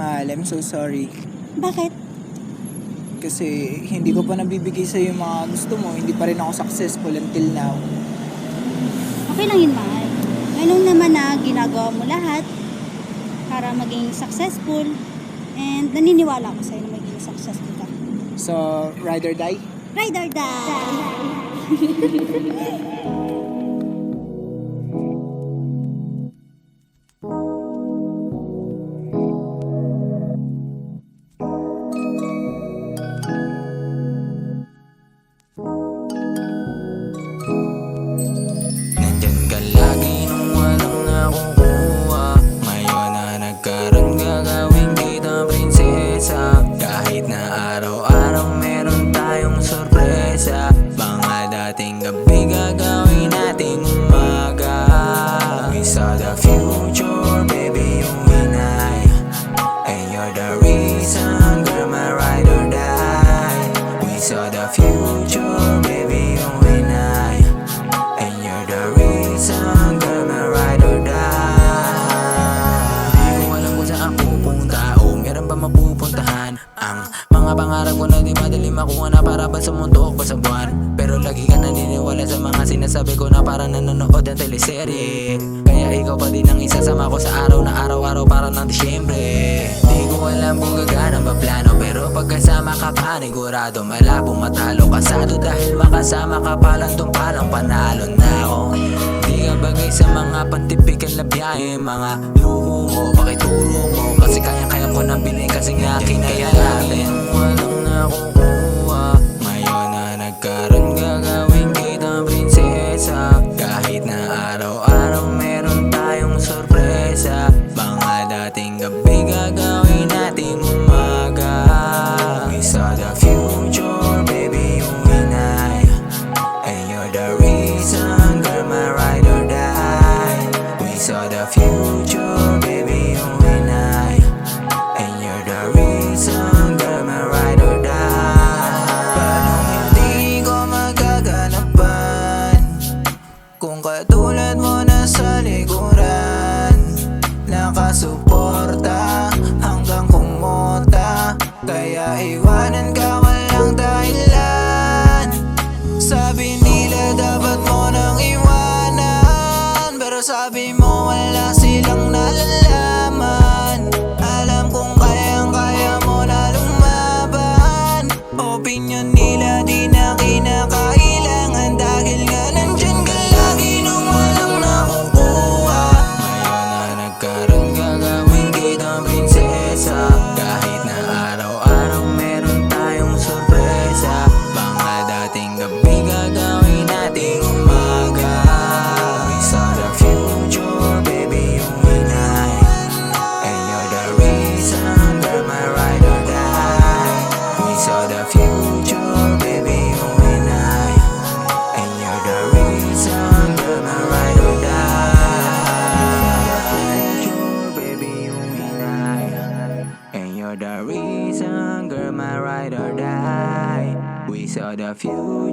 mahal. I'm so sorry. Bakit? Kasi hindi ko pa nabibigay sa'yo yung mga gusto mo. Hindi pa rin ako successful until now. Okay lang yun, mahal. Ngayon naman na ginagawa mo lahat para maging successful, and naniniwala ako sa'yo na maging successful ka. So, ride or die? Ride or die! Nandyan ka lagi nung walang nakukuha. Ngayon na nagkaroon, gagawin kitang prinsesa. Kahit na araw-araw meron tayong sorpresa. Mga dating gabi gagawin nating umaga. We saw the future, baby, you and I. And you're the reason, girl, my ride or die. We saw the future, baby, you and I. And you're the reason, girl, my ride or die. Di ko alam kung saan pupunta o meron ba mapupuntahan. Ang mga pangarap ko na di madali makuha na para ba sa mundo o ba sa buwan. Pero lagi ka naniniwala sa mga sinasabi ko na parang nanonood ng teleserye. Kaya ikaw pa din ang isasama ko sa araw na araw-araw para ng Disyembre. Di ko alam kung gagana ba plano, pero pagkasama ka panigurado malabo matalo. Kasado dahil makasama ka palang palang panalo na ako. Di ka bagay sa mga pantipikal na biyahe. Mga luho mo, pakituro mo. Kasi kaya-kaya ko nang bilhin kasi nga kinaya natin. Walang nakukuha. Ngayon na nagkaroon, gagawin kitang prinsesa. Kahit na araw-araw meron tayong sorpresa. Mga dating gabi gagawin nating umaga. We saw the future, baby, you and I. And you're the reason, girl, my ride or die. We saw the future, baby, you and I. And you're the reason, girl, my ride or die. Paano hindi ko magaganapan kung katulad mo na sa likuran, nakasuporta hanggang kumota. Kaya iwanan ka walang dahilan. Sabi nila dapat mo nang iwanan, pero sabi mo wala silang nalalaman. Alam kong kayang-kaya mo na lumaban. Opinyon nila di na kinakailangan, dahil nga nandyan ka lagi nung walang nakukuha. Ngayon na nagkaroon, gagawin kitang prinsesa. Kahit na araw-araw meron tayong sorpresa. Mga dating gabi gagawin nating umaga. We saw the future, baby, you and I. And you're the reason, girl, my ride or die. We saw the future, baby, you and I. And you're the reason, girl, my ride or die. Future, baby, you and I. And you're the reason, girl, my ride or die. We saw the future.